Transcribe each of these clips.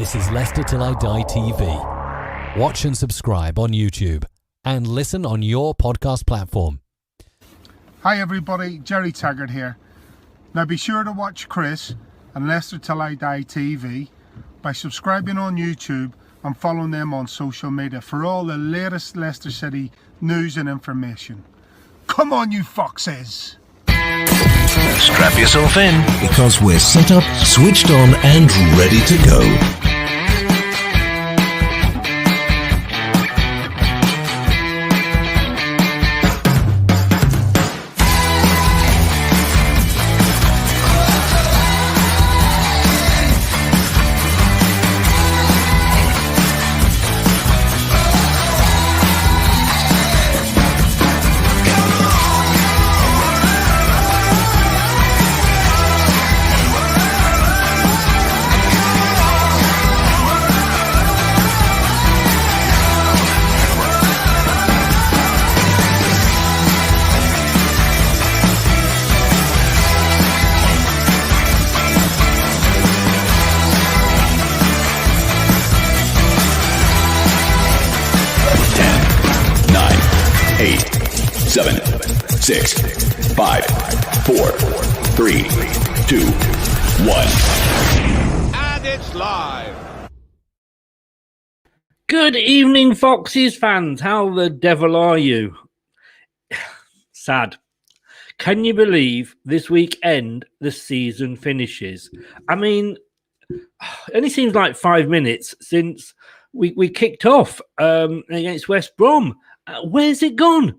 This is Leicester Till I Die TV. Watch and subscribe on YouTube and listen on your podcast platform. Hi everybody, Jerry Taggart here. Now be sure to watch Chris and Leicester Till I Die TV by subscribing on YouTube and following them on social media for all the latest Leicester City news and information. Come on you foxes! Strap yourself in, because we're set up, switched on and ready to go. Seven, 6, 5, 4, 3, 2, 1. And it's live. Good evening, Foxes fans. How the devil are you? Sad. Can you believe this weekend the season finishes? I mean, it only seems like 5 minutes since we kicked off against West Brom. Where's it gone?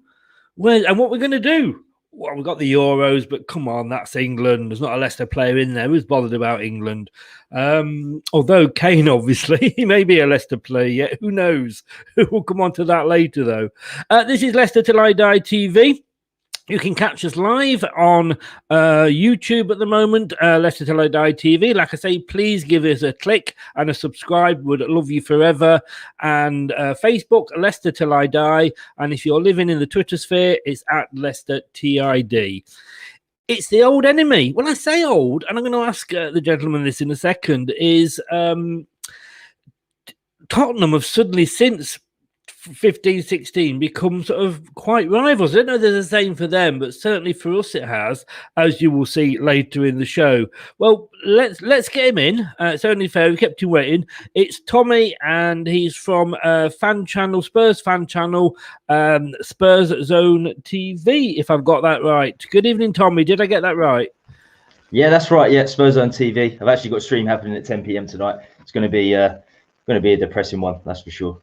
And what we're going to do? Well, we've got the Euros, but come on, that's England. There's not a Leicester player in there who's bothered about England. Although Kane, obviously, he may be a Leicester player yet. Who knows? We'll come on to that later, though. This is Leicester Till I Die TV. You can catch us live on YouTube at the moment, Leicester Till I Die TV. Like I say, please give us a click and a subscribe. Would love you forever. And Facebook, Leicester Till I Die. And if you're living in the Twitter sphere, it's at Leicester TID. It's the old enemy. When I say old, and I'm going to ask the gentleman this in a second, is Tottenham have suddenly since 15-16 become sort of quite rivals. I don't know if there's the same for them, but certainly for us it has, as you will see later in the show. Well, let's get him in. It's only fair. We kept him waiting. It's Tommy, and he's from fan channel, Spurs fan channel, Spurszone TV, if I've got that right. Good evening, Tommy. Did I get that right? Yeah, that's right. Yeah, Spurszone TV. I've actually got a stream happening at 10 p.m. tonight. It's going to be a depressing one, that's for sure.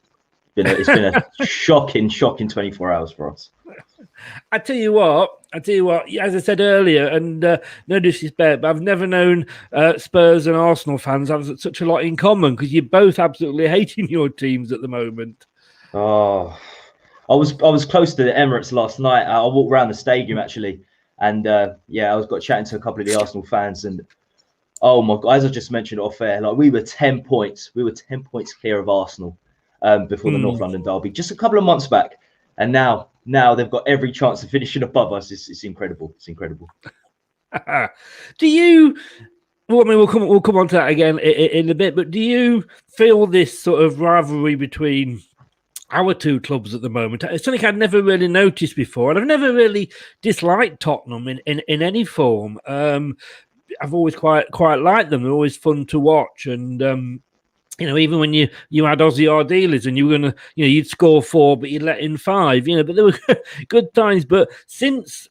It's been a shocking 24 hours for us. I tell you what, as I said earlier, and no disrespect, but I've never known Spurs and Arsenal fans have such a lot in common, because you're both absolutely hating your teams at the moment. Oh, I was close to the Emirates last night. I walked around the stadium actually, and I got chatting to a couple of the Arsenal fans, and oh my God, as I just mentioned off air, like we were 10 points clear of Arsenal. Before the North London derby, just a couple of months back, and now they've got every chance of finishing above us. It's incredible. It's incredible. Do you? Well, I mean, we'll come on to that again in a bit. But do you feel this sort of rivalry between our two clubs at the moment? It's something I'd never really noticed before, and I've never really disliked Tottenham in any form. I've always quite liked them. They're always fun to watch, and even when you had Aussie Ardealers and you were going to, you'd score 4, but you'd let in 5, but there were good times. But since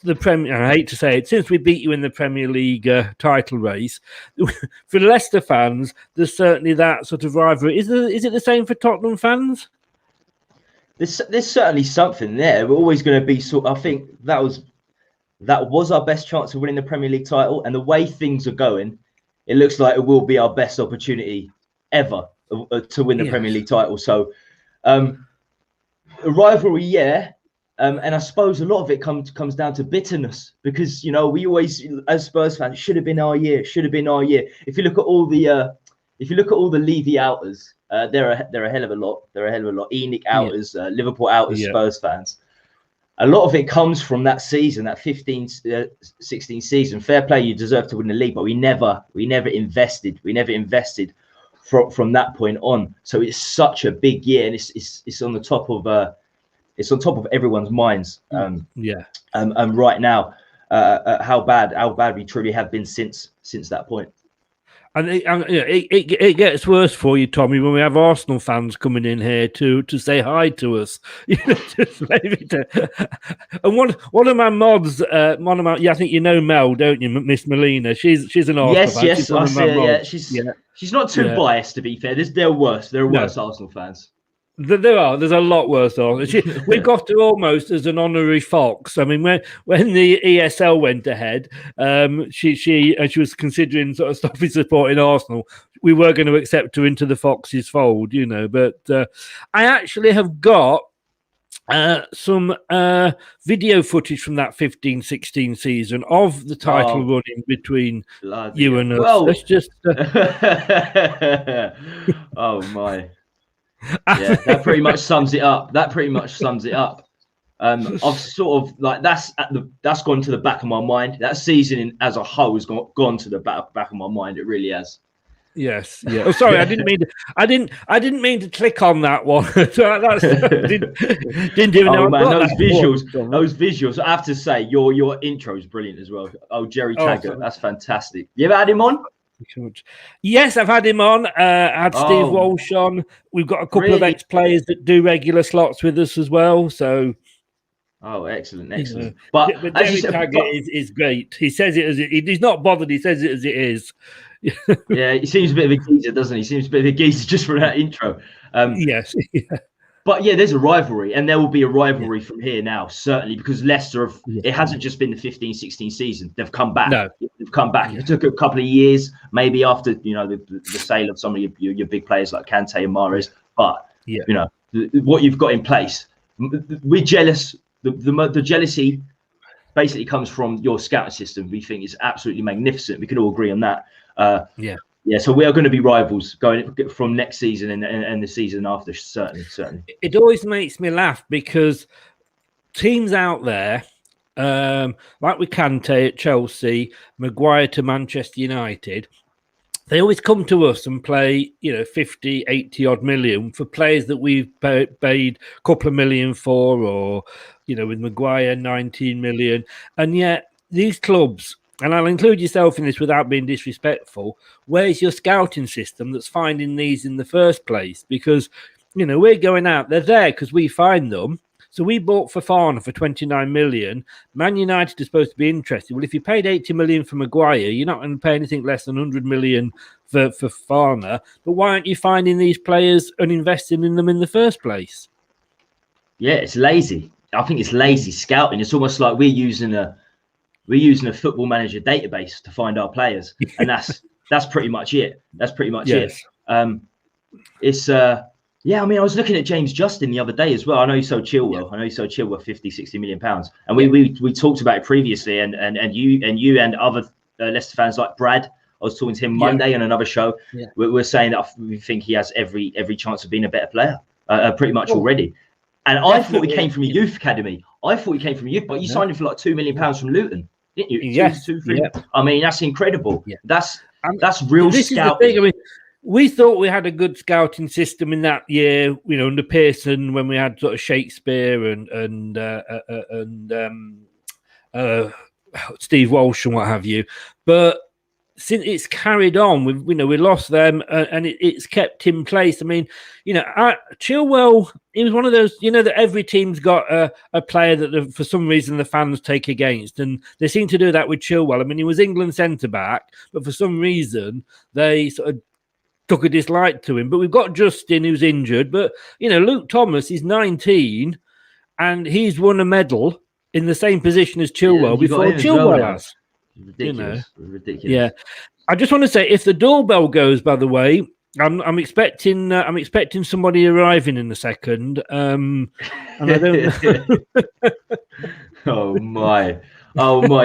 the Premier, I hate to say it, since we beat you in the Premier League title race, for Leicester fans, there's certainly that sort of rivalry. Is it the same for Tottenham fans? There's certainly something there. We're always going to be I think that was our best chance of winning the Premier League title, and the way things are going, it looks like it will be our best opportunity ever to win the Premier League title. So a rivalry, and I suppose a lot of it comes down to bitterness, because we always, as Spurs fans, should have been our year. If you look at all the Levy outers, they're a hell of a lot. ENIC outers, Liverpool outers, Spurs fans. A lot of it comes from that season, that 15-16 season. Fair play, you deserve to win the league, but we never invested. from that point on. So it's such a big year, and it's on the top of everyone's minds. And right now, how bad we truly have been since that point. And it gets worse for you, Tommy, when we have Arsenal fans coming in here to say hi to us. Just maybe and one of my mods, I think you know Mel, don't you, Miss Melina? She's an Arsenal fan. Yes, I see her, she's not too biased, to be fair. There are worse Arsenal fans. There's a lot worse. We got her almost as an honorary Fox. I mean, when the ESL went ahead, she was considering sort of stopping supporting Arsenal. We were going to accept her into the Fox's fold, But I actually have got some video footage from that 15-16 season of the title running between you and us. Well, let's just. Oh my. Yeah, that pretty much sums it up. I've sort of like that's gone to the back of my mind. That season as a whole has gone to the back of my mind. It really has. Yes. Yeah. Oh, sorry, I didn't mean to click on that one. didn't even know. Man, those visuals. I have to say, your intro is brilliant as well. Oh, Jerry Taggart, that's fantastic. You ever had him on? Yes, I've had him on. I had Steve Walsh on. We've got a couple of ex-players that do regular slots with us as well. So, excellent. But Jerry Taggart is great. He says it as he's not bothered. He says it as it is. Yeah, he seems a bit of a geezer, doesn't he? He seems a bit of a geezer just for that intro. Yes. But yeah, there's a rivalry, and there will be a rivalry from here now, certainly, because Leicester it hasn't just been the 15-16 season. They've come back. No. They've come back. It took a couple of years, maybe after, the sale of some of your big players like Kante and Mahrez. But, what you've got in place, we're jealous. The jealousy basically comes from your scouting system. We think is absolutely magnificent. We can all agree on that. Yeah, so we are going to be rivals going from next season and the season after, certainly. It always makes me laugh because teams out there, like with Kante at Chelsea, Maguire to Manchester United, they always come to us and play, 50, 80 odd million for players that we've paid a couple of million for, or, with Maguire, 19 million. And yet these clubs, and I'll include yourself in this without being disrespectful, where's your scouting system that's finding these in the first place? Because, we're going out, they're there because we find them. So we bought Fofana for 29 million. Man United is supposed to be interested. Well, if you paid 80 million for Maguire, you're not going to pay anything less than 100 million for Fofana. But why aren't you finding these players and investing in them in the first place? Yeah, it's lazy. I think it's lazy scouting. It's almost like we're using a Football Manager database to find our players, and that's pretty much it. That's pretty much it. I mean, I was looking at James Justin the other day as well. I know he sold Chilwell. I know he sold Chilwell 50-60 million pounds, and we talked about it previously. And you and other Leicester fans like Brad. I was talking to him Monday on another show. Yeah. We're saying that we think he has every chance of being a better player, pretty much already. And I thought he came from a youth academy. But you signed him for like £2 million from Luton, didn't you? Yes. 2, 3. Yeah. I mean, that's incredible. Yeah. That's real scouting. Is the thing. I mean, we thought we had a good scouting system in that year, under Pearson, when we had sort of Shakespeare and Steve Walsh and what have you. But since it's carried on, we lost them, and it's kept in place. I mean, Chilwell, he was one of those, that every team's got a player that for some reason the fans take against, and they seem to do that with Chilwell. I mean, he was England centre back, but for some reason they sort of took a dislike to him. But we've got Justin, who's injured, but Luke Thomas is 19, and he's won a medal in the same position as Chilwell before Chilwell has. Ridiculous. Yeah, I just want to say, if the doorbell goes, by the way, I'm expecting somebody arriving in a second. And I don't. Oh my!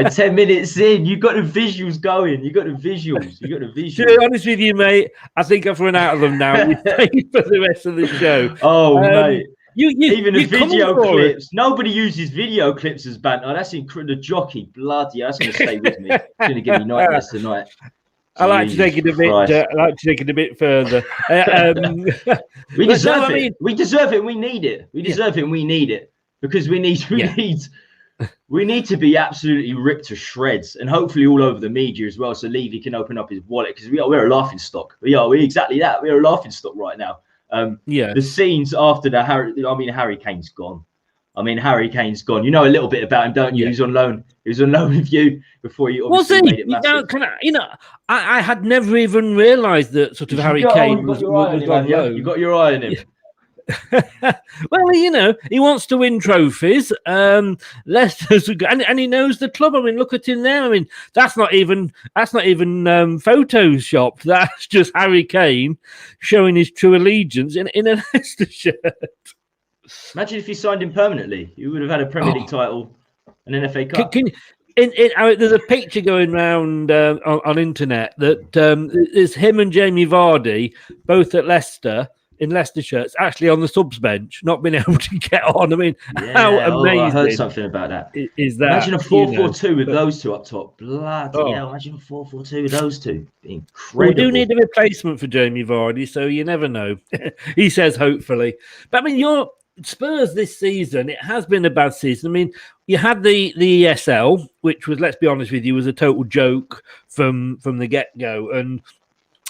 10 minutes in, you got the visuals going. You got the visuals. To be honest with you, mate, I think I've run out of them now. We stay for the rest of the show. Mate. Even the video clips. Nobody uses video clips as banter. That's incredible. The jockey, bloody. That's going to stay with me. It's going to give me nightmares tonight. I like to take it a bit. I like to take it a bit further. We deserve it. We deserve it. And we need it. We deserve it. And we need it because we need to be absolutely ripped to shreds, and hopefully all over the media as well. So Levy can open up his wallet because we're a laughing stock. We're exactly that. We're a laughing stock right now. The scenes after Harry Kane's gone. Harry Kane's gone. You know a little bit about him, don't you? He was on loan. He was on loan with you before you obviously made it massive. I had never even realised that sort of Harry Kane was on loan. You got your eye on him. Well, he wants to win trophies. Leicester's and he knows the club. Look at him there. That's not even photoshopped. That's just Harry Kane showing his true allegiance in a Leicester shirt. Imagine if you signed him permanently. You would have had a Premier League title and an FA Cup. There's a picture going around on internet that is him and Jamie Vardy both at Leicester in Leicester shirts, actually on the subs bench, not being able to get on. How amazing! I heard something about that. Is that imagine a 4-4-2 with those two up top? Bloody hell! Imagine a 4-4-2 with those two. Incredible. We do need a replacement for Jamie Vardy, so you never know. He says hopefully, but your Spurs this season, it has been a bad season. You had the ESL, which was, let's be honest with you, was a total joke from the get-go. And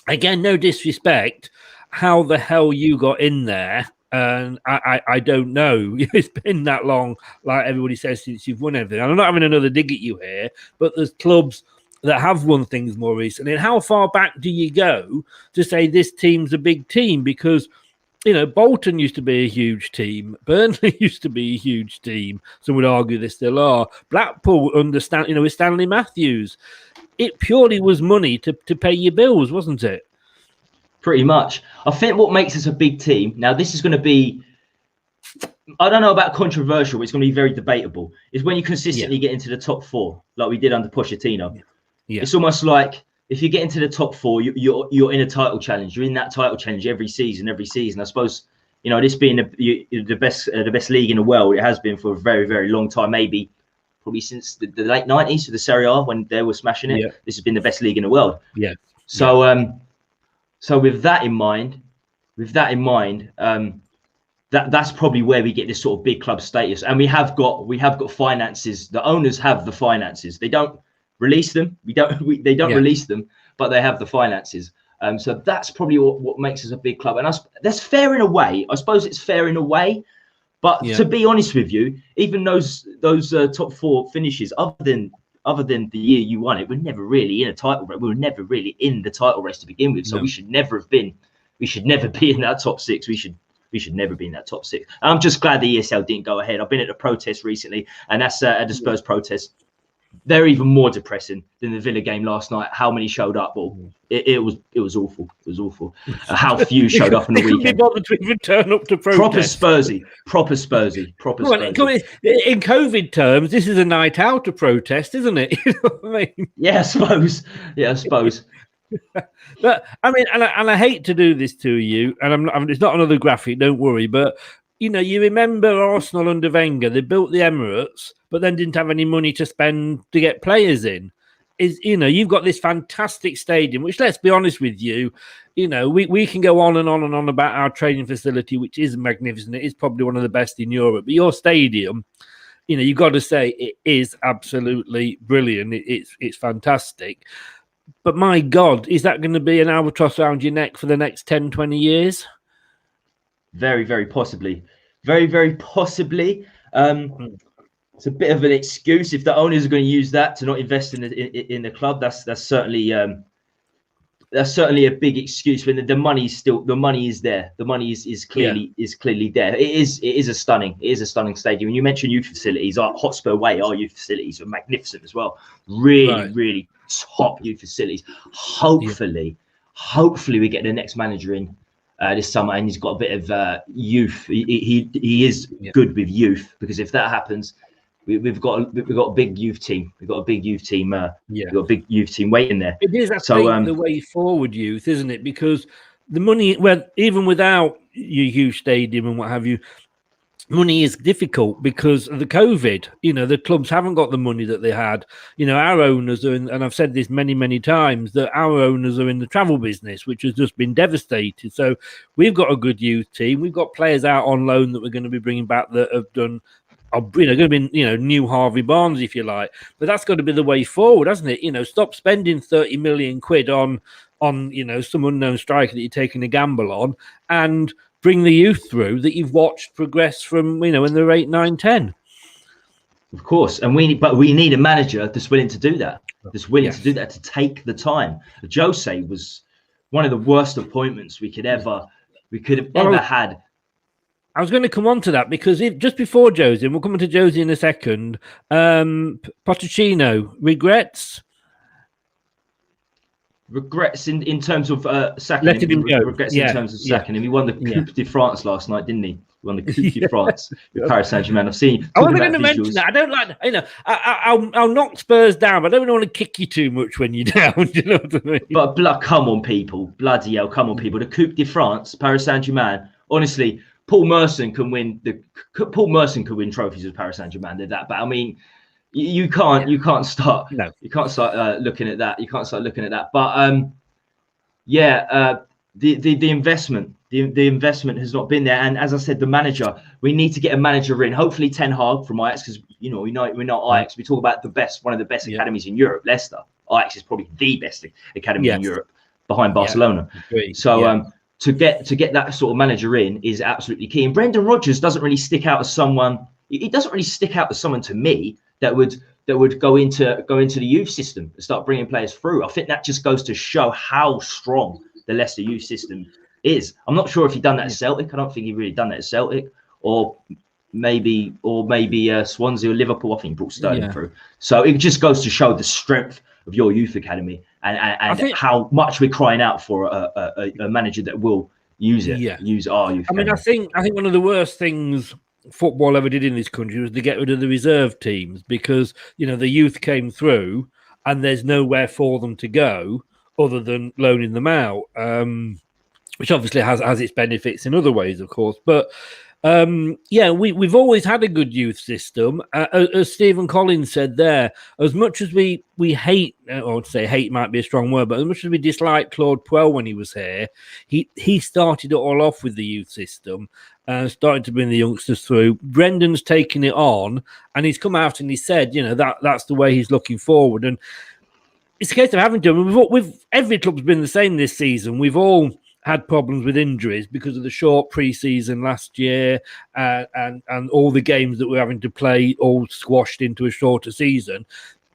again, no disrespect, how the hell you got in there, and I don't know. It's been that long, like everybody says, since you've won everything. And I'm not having another dig at you here, but there's clubs that have won things more recently. And how far back do you go to say this team's a big team? Because Bolton used to be a huge team. Burnley used to be a huge team. Some would argue they still are. Blackpool, with Stanley Matthews. It purely was money to pay your bills, wasn't it? Pretty much. I think what makes us a big team, now this is going to be, I don't know about controversial, but it's going to be very debatable, is when you consistently get into the top four, like we did under Pochettino. Yeah. It's almost like, if you get into the top four, you're in a title challenge. You're in that title challenge every season. I suppose, this being the best league in the world, it has been for a very, very long time. Probably since the late 90s, to the Serie A, when they were smashing it. Yeah. This has been the best league in the world. Yeah. So, so with that in mind, that's probably where we get this sort of big club status. And we have got finances. The owners have the finances. They don't release them. They don't release them, but they have the finances. So that's probably what makes us a big club. And that's fair in a way. I suppose it's fair in a way. But to be honest with you, even those top four finishes, other than the year you won it, we're never really in a title race. We were never really in the title race to begin with. So we should never have been. We should never be in that top six. We should never be in that top six. And I'm just glad the ESL didn't go ahead. I've been at a protest recently, and that's at the Spurs protest. They're even more depressing than the Villa game last night. How many showed up? Well, it was awful. It was awful. How few showed up on the weekend. Couldn't be bothered to even turn up to protest. Proper Spursy. In COVID terms, this is a night out to protest, isn't it? You know what I mean? Yeah, I suppose. But I hate to do this to you, and it's not another graphic. Don't worry, but. You remember Arsenal under Wenger, they built the Emirates, but then didn't have any money to spend to get players in. You've got this fantastic stadium, which, let's be honest with you, we can go on and on and on about our training facility, which is magnificent. It is probably one of the best in Europe. But your stadium, you've got to say it is absolutely brilliant. It's fantastic. But my God, is that going to be an albatross around your neck for the next 10, 20 years? Very, very possibly. Very, very possibly. It's a bit of an excuse if the owners are going to use that to not invest in the club. That's certainly a big excuse. When the money is there. The money is clearly there. It is a stunning stadium. And you mentioned youth facilities. Our Hotspur Way, our youth facilities are magnificent as well. Really top youth facilities. Hopefully we get the next manager in this summer, and he's got a bit of youth. He is good with youth, because if that happens, we've got a big youth team. We've got a big youth team. We've got a big youth team waiting there. It is the way forward, youth, isn't it? Because the money, even without your huge stadium and what have you, money is difficult because of the COVID. The clubs haven't got the money that they had. Our owners are and I've said this many, many times, that our owners are in the travel business, which has just been devastated. So we've got a good youth team. We've got players out on loan that we're going to be bringing back that have done, going to be, new Harvey Barnes, if you like. But that's got to be the way forward, hasn't it? Stop spending 30 million quid on some unknown striker that you're taking a gamble on, and bring the youth through that you've watched progress from, when they're 8, 9, 10. Of course. And we need a manager that's willing to do that. That's willing to do that, to take the time. Jose was one of the worst appointments we could have ever had. I was going to come on to that because just before Jose, and we'll come on to Jose in a second, Pochettino, regrets in terms of sacking him. Regrets in terms of sacking him. He won the Coupe de France last night, didn't he? He won the Coupe de France with Paris Saint-Germain. I've seen. I wasn't going to mention that. I don't like. I'll knock Spurs down, but I don't really want to kick you too much when you're down. Do you know what I mean? But come on, people! Bloody hell, come on, people! The Coupe de France, Paris Saint-Germain. Honestly, Paul Merson can win trophies with Paris Saint-Germain. They're that bad. I mean, you can't start looking at that. You can't start looking at that. But the investment has not been there. And as I said, the manager, we need to get a manager in. Hopefully Ten Hag from Ajax, because we're not Ajax. We talk about one of the best academies in Europe, Leicester. Ajax is probably the best academy in Europe, behind Barcelona. So to get that sort of manager in is absolutely key. And Brendan Rodgers doesn't really stick out as someone. He doesn't really stick out as someone to me that would go into the youth system and start bringing players through. I think that just goes to show how strong the Leicester youth system is. I'm not sure if he'd done that at Celtic. I don't think he really done that at Celtic, or maybe Swansea or Liverpool. I think he brought Sterling through. So it just goes to show the strength of your youth academy and how much we're crying out for a manager that will use it. Use our youth. I think one of the worst things football ever did in this country was to get rid of the reserve teams, because the youth came through and there's nowhere for them to go other than loaning them out, which obviously has its benefits in other ways, of course. But we've always had a good youth system. As Stephen Collins said there, as much as we hate, or say hate might be a strong word, but as much as we dislike Claude Puel when he was here, he started it all off with the youth system, starting to bring the youngsters through. Brendan's taken it on, and he's come out and he said, that's the way he's looking forward. And it's a case of having to. We've every club's been the same this season. We've all had problems with injuries because of the short pre-season last year, and all the games that we're having to play all squashed into a shorter season.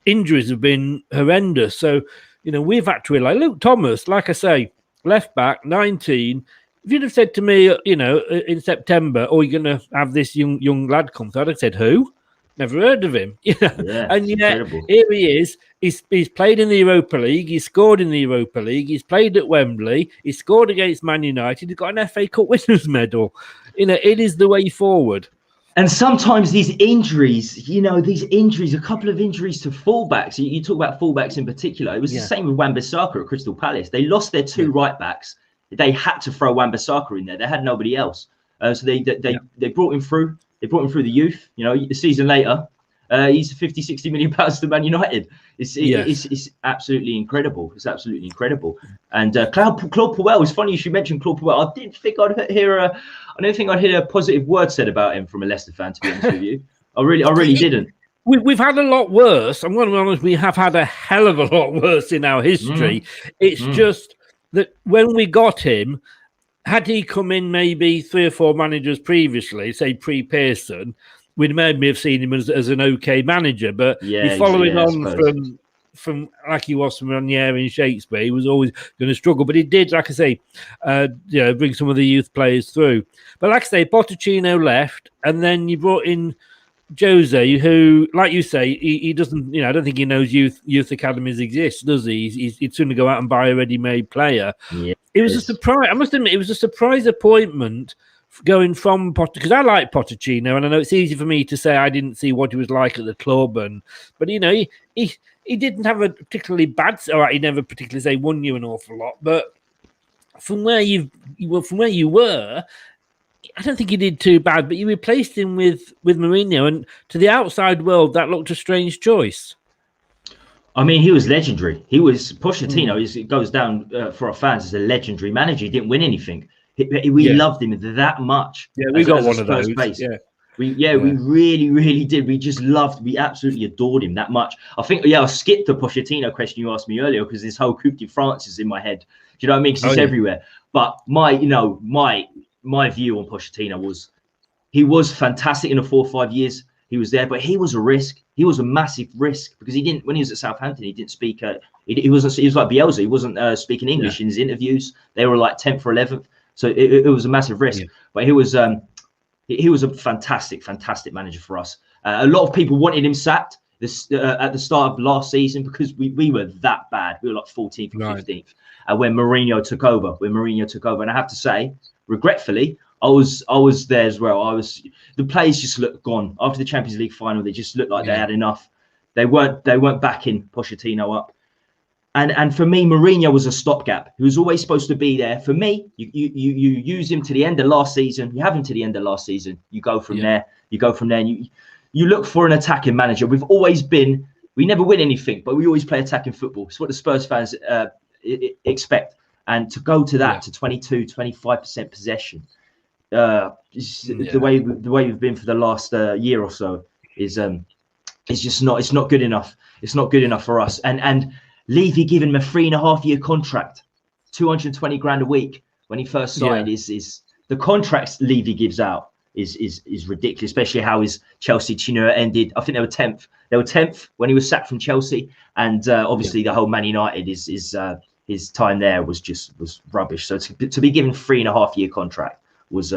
Injuries have been horrendous. So, we've had to rely. Luke Thomas, like I say, left back, 19. If you'd have said to me, in September, you're going to have this young lad come through, I'd have said, who? Never heard of him. And yet incredible. Here he is. He's played in the Europa League. He's scored in the Europa League. He's played at Wembley. He scored against Man United. He's got an FA Cup winners' medal. It is the way forward. And sometimes these injuries, a couple of injuries to fullbacks. You talk about fullbacks in particular. It was the same with Wan-Bissaka at Crystal Palace. They lost their two right backs. They had to throw Wan-Bissaka in there. They had nobody else. So they brought him through. They brought him through the youth. A season later, he's 50, 60 million pounds to Man United. It's absolutely incredible. It's absolutely incredible. And Claude Puel, it's funny you should mention Claude Puel. I didn't think I'd hear a positive word said about him from a Leicester fan, to be honest with you. I really didn't. We've had a lot worse. I'm going to be honest, we have had a hell of a lot worse in our history. It's just that when we got him, had he come in maybe 3 or 4 managers previously, say pre-Pearson, we'd maybe have seen him as an okay manager. But he's following on from like he was from Ranieri and Shakespeare. He was always going to struggle, but he did, like I say, bring some of the youth players through. But like I say, Pochettino left, and then you brought in Jose, who, like you say, he doesn't. I don't think he knows youth academies exist, does he? He'd sooner go out and buy a ready-made player. Yeah. It was a surprise. I must admit, it was a surprise appointment going from Pochettino, because I like Pochettino, and I know it's easy for me to say I didn't see what he was like at the club, but he didn't have a particularly bad. All right, he never particularly say won you an awful lot, but from where you were, I don't think he did too bad, but you replaced him with Mourinho, and to the outside world, that looked a strange choice. I mean, he was legendary. He was Pochettino. It goes down for our fans as a legendary manager. He didn't win anything. We loved him that much. Yeah, we got one of those. Yeah. We really, really did. We absolutely adored him that much. I think, I skipped the Pochettino question you asked me earlier because this whole Coupe de France is in my head. Do you know what I mean? Because it's everywhere. But my view on Pochettino was he was fantastic in the 4 or 5 years he was there, but he was a risk. He was a massive risk because he didn't, when he was at Southampton, he didn't speak. He was like Bielsa. He wasn't speaking English in his interviews. They were like 10th or 11th. So it was a massive risk. Yeah. But he was a fantastic manager for us. A lot of people wanted him sacked at the start of last season because we were that bad. We were like 14th or 15th. When Mourinho took over, and I have to say, regretfully, I was there as well. The players just looked gone after the Champions League final. They just looked like they had enough. They weren't backing Pochettino up. And for me, Mourinho was a stopgap. He was always supposed to be there. For me, you use him to the end of last season. You have him to the end of last season. You go from there. You go from there, and you look for an attacking manager. We've always been. We never win anything, but we always play attacking football. It's what the Spurs fans expect. And to go to that to 25% possession, the way we've been for the last year or so is just not. It's not good enough. It's not good enough for us. And Levy giving him a 3.5-year contract, 220 grand a week when he first signed is the contracts Levy gives out is ridiculous, especially how his Chelsea tenure ended. I think they were 10th. They were 10th when he was sacked from Chelsea, and obviously the whole Man United his time there was rubbish. So to be given 3.5-year contract was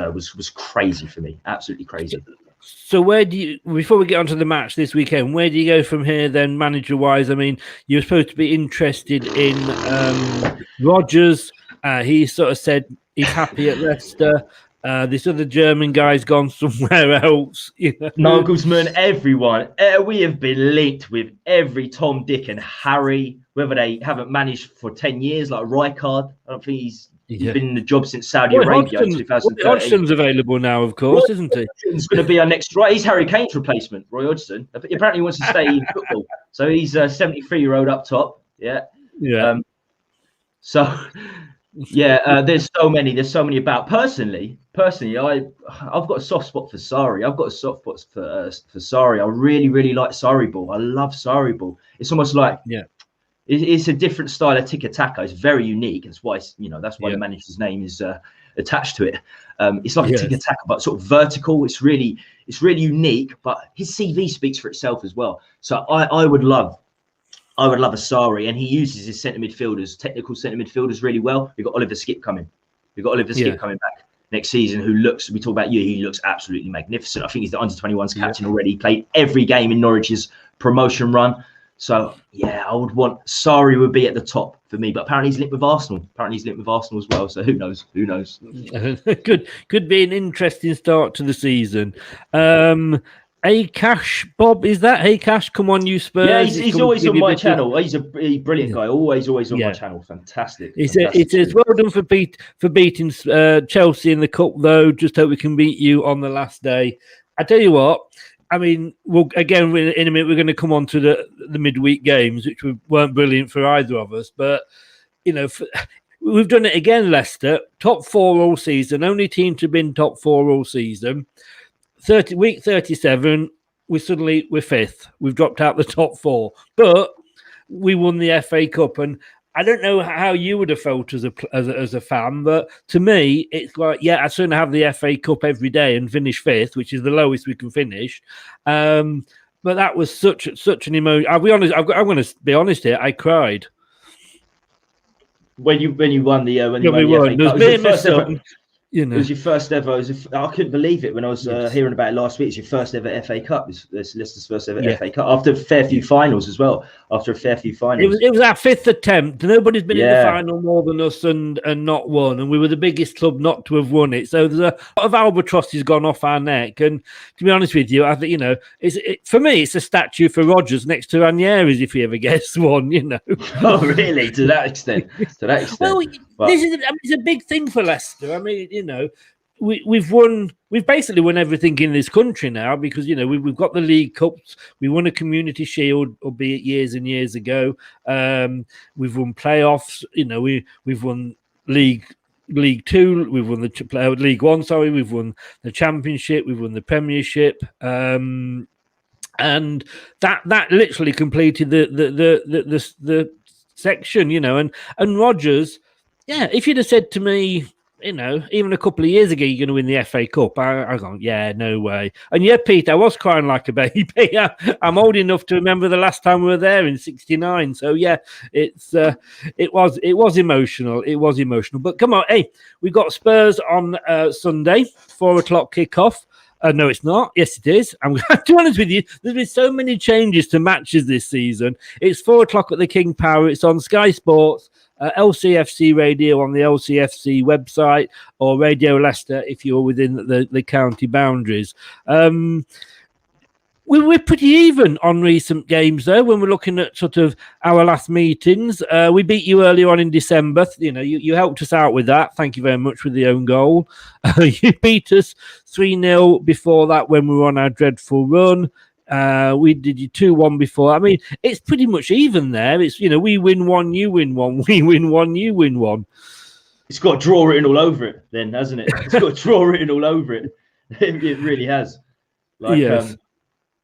crazy for me, absolutely crazy. So where do you, before we get onto the match this weekend, where do you go from here then, manager-wise? I mean, you're supposed to be interested in Rodgers. He sort of said he's happy at Leicester. This other German guy's gone somewhere else. Nagelsmann, everyone. We have been linked with every Tom, Dick and Harry, whether they haven't managed for 10 years, like Rijkaard. I don't think he's been in the job since Saudi Arabia in 2013. Hodgson's available now, of course, isn't he? He's going to be our next. He's Harry Kane's replacement, Roy Hodgson. Apparently, he wants to stay in football. So he's a 73-year-old up top. Yeah. There's so many about. Personally, I've got a soft spot for Sarri. I've got a soft spot for Sarri. I really, really like Sarri ball. I love Sarri ball. It's almost like it's a different style of tiki-taka. It's very unique. That's why that's why the manager's name is attached to it. It's like a tiki-taka, but sort of vertical. It's really unique. But his CV speaks for itself as well. So I would love a Sarri, and he uses his technical centre midfielders really well. We've got Oliver Skip coming. Coming back next season. We talk about he looks absolutely magnificent. I think he's the under-21s captain already. He played every game in Norwich's promotion run. So I would want Sarri would be at the top for me, but apparently he's linked with Arsenal. As well. So who knows? Could be an interesting start to the season. Cash, Bob, is that Cash? Come on, you Spurs! Yeah, he's always on my channel. He's a brilliant guy. Always on my channel. Fantastic. It is well done for beating Chelsea in the cup, though. Just hope we can beat you on the last day. I tell you what. I mean, in a minute, we're going to come on to the midweek games, which weren't brilliant for either of us. But, we've done it again, Leicester. Top 4 all season. Only team to been top 4 all season. Week 37, we're 5th. We've dropped out the top 4. But we won the FA Cup. And I don't know how you would have felt as a fan, but to me, it's like, I'd sooner have the FA Cup every day and finish 5th, which is the lowest we can finish. But that was such an emotion. I'll be honest. I'm going to be honest here. I cried when you won the FA Cup. It was your first ever. I couldn't believe it when I was hearing about it last week. It's your first ever FA Cup. It's Leicester's first ever FA Cup after a fair few finals as well. It was our 5th attempt. Nobody's been in the final more than us and not won. And we were the biggest club not to have won it. So there's a lot of albatrosses gone off our neck. And to be honest with you, I think for me, it's a statue for Rodgers next to Ranieri's if he ever gets one. Oh, really? To that extent. Well, it's a big thing for Leicester. I mean, we've basically won everything in this country now, because we've got the League Cups, we won a Community Shield, albeit years and years ago. We've won playoffs. We've won League Two, we've won the League One. Sorry, we've won the Championship, we've won the Premiership, and that literally completed the section. And Rodgers, if you'd have said to me, even a couple of years ago, you're going to win the FA Cup, I go, yeah, no way. And yeah, Pete, I was crying like a baby. I'm old enough to remember the last time we were there in '69. So yeah, it was emotional. It was emotional. But come on, hey, we've got Spurs on Sunday, 4:00 kickoff. No, it's not. Yes, it is. I'm going to be honest with you. There's been so many changes to matches this season. It's 4:00 at the King Power. It's on Sky Sports, LCFC Radio on the LCFC website, or Radio Leicester if you're within the county boundaries. We're pretty even on recent games, though, when we're looking at sort of our last meetings. We beat you earlier on in December. You helped us out with that. Thank you very much with the own goal. You beat us 3-0 before that when we were on our dreadful run. We did you 2-1 before. I mean, it's pretty much even there. It's, we win one, you win one. We win one, you win one. It's got draw written all over it then, hasn't it? It's got draw written all over it. It really has. Yes.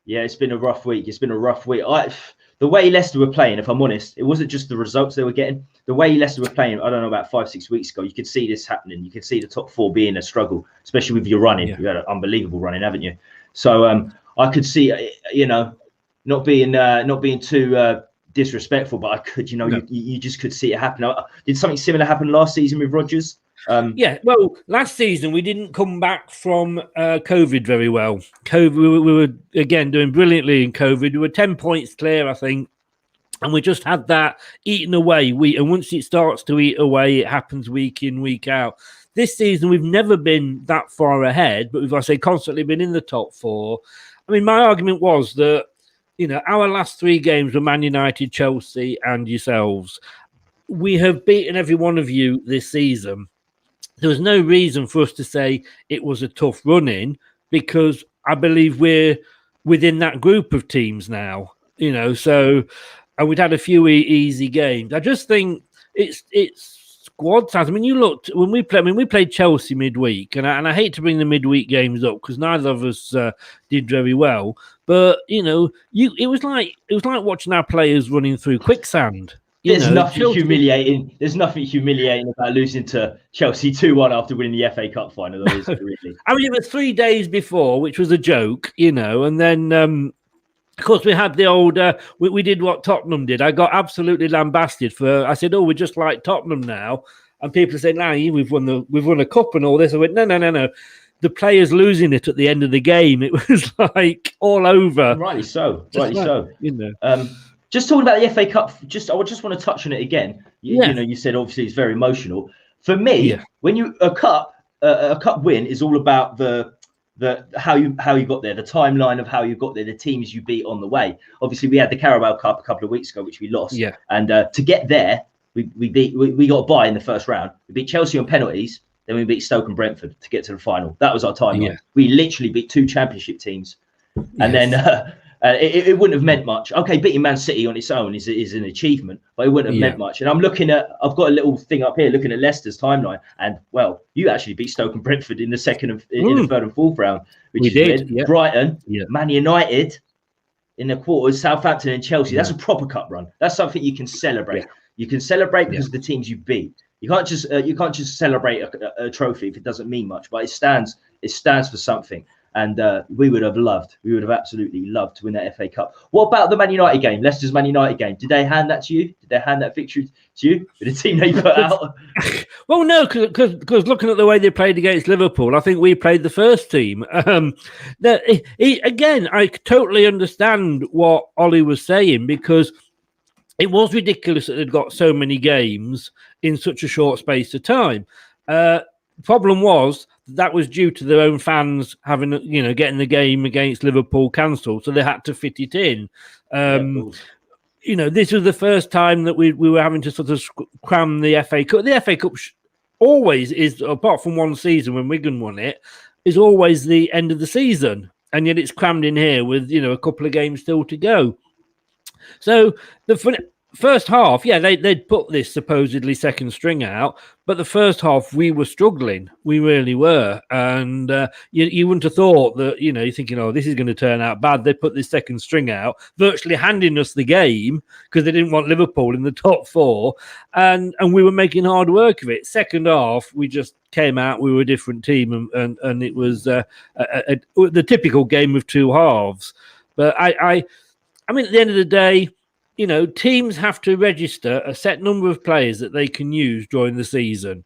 Yeah, it's been a rough week. The way Leicester were playing, if I'm honest, it wasn't just the results they were getting. The way Leicester were playing, I don't know, about 5-6 weeks ago, you could see this happening. You could see the top four being a struggle, especially with your running. Yeah. You had an unbelievable running, haven't you? So I could see, not being too disrespectful, but I could, you just could see it happen. Did something similar happen last season with Rodgers? Yeah, well, last season we didn't come back from COVID very well. We were again doing brilliantly in COVID. We were 10 points clear, I think, and we just had that eaten away. And once it starts to eat away, it happens week in, week out. This season we've never been that far ahead, but we've constantly been in the top four. I mean, my argument was that our last three games were Man United, Chelsea, and yourselves. We have beaten every one of you this season. There was no reason for us to say it was a tough run-in, because I believe we're within that group of teams now, so, and we'd had a few easy games. I just think it's squad size. I mean, you looked when we played Chelsea midweek, and I hate to bring the midweek games up because neither of us did very well, but it was like watching our players running through quicksand. There's nothing humiliating. There's nothing humiliating about losing to Chelsea 2-1 after winning the FA Cup final. Though, is it really? I mean, it was 3 days before, which was a joke, and then of course we had the old. We did what Tottenham did. I got absolutely lambasted for. I said, "Oh, we're just like Tottenham now," and people said, "No, we've won a cup and all this." I went, "No. The players losing it at the end of the game. It was like all over." Rightly so. Just talking about the FA Cup, I just want to touch on it again. You said obviously it's very emotional. For me, when a cup win is all about the how you got there, the timeline of how you got there, the teams you beat on the way. Obviously, we had the Carabao Cup a couple of weeks ago, which we lost. Yeah. And to get there, we got by in the first round. We beat Chelsea on penalties, then we beat Stoke and Brentford to get to the final. That was our timeline. Yeah. We literally beat 2 championship teams, and then. It wouldn't have meant much. Okay, beating Man City on its own is an achievement, but it wouldn't have meant much. And I've got a little thing up here looking at Leicester's timeline, and well, you actually beat Stoke and Brentford in the in the third and fourth round, which is weird. Yeah. Brighton, Man United in the quarters, Southampton and Chelsea. That's a proper cup run. That's something you can celebrate. Yeah. You can celebrate because of the teams you beat. You can't just celebrate a trophy if it doesn't mean much, but it stands for something. And we would have absolutely loved to win that FA Cup. What about the Man United game, Leicester's Man United game? Did they hand that to you? Did they hand that victory to you with the team they put out? Well, no, because looking at the way they played against Liverpool, I think we played the first team. Again, I totally understand what Ollie was saying, because it was ridiculous that they'd got so many games in such a short space of time. Problem was that was due to their own fans having, getting the game against Liverpool cancelled, so they had to fit it in. This was the first time that we were having to sort of cram the FA Cup. The FA Cup always is, apart from one season when Wigan won it, is always the end of the season. And yet it's crammed in here with, a couple of games still to go. So the first half, they'd put this supposedly second string out, but the first half we were struggling. We really were. And you wouldn't have thought that, you're thinking, oh, this is going to turn out bad. They put this second string out, virtually handing us the game because they didn't want Liverpool in the top 4. And we were making hard work of it. Second half, we just came out. We were a different team. And it was the typical game of two halves. But I mean, at the end of the day, teams have to register a set number of players that they can use during the season.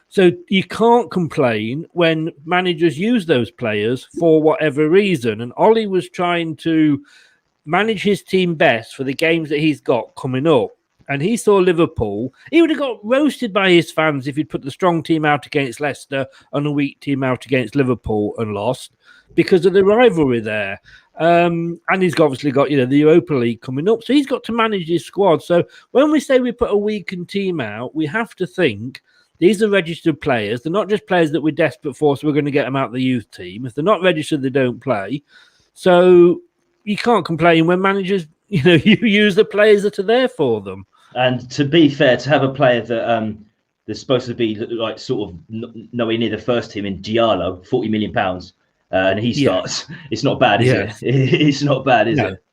So you can't complain when managers use those players for whatever reason. And Ollie was trying to manage his team best for the games that he's got coming up. And he saw Liverpool. He would have got roasted by his fans if he'd put the strong team out against Leicester and a weak team out against Liverpool and lost because of the rivalry there. And he's obviously got, the Europa League coming up. So he's got to manage his squad. So when we say we put a weakened team out, we have to think these are registered players. They're not just players that we're desperate for, so we're going to get them out of the youth team. If they're not registered, they don't play. So you can't complain when managers, you use the players that are there for them. And to be fair, to have a player that that's supposed to be like sort of nowhere near the first team in Diallo, £40 million. And he starts. Yeah. It's not bad, is it? It's not bad, is it?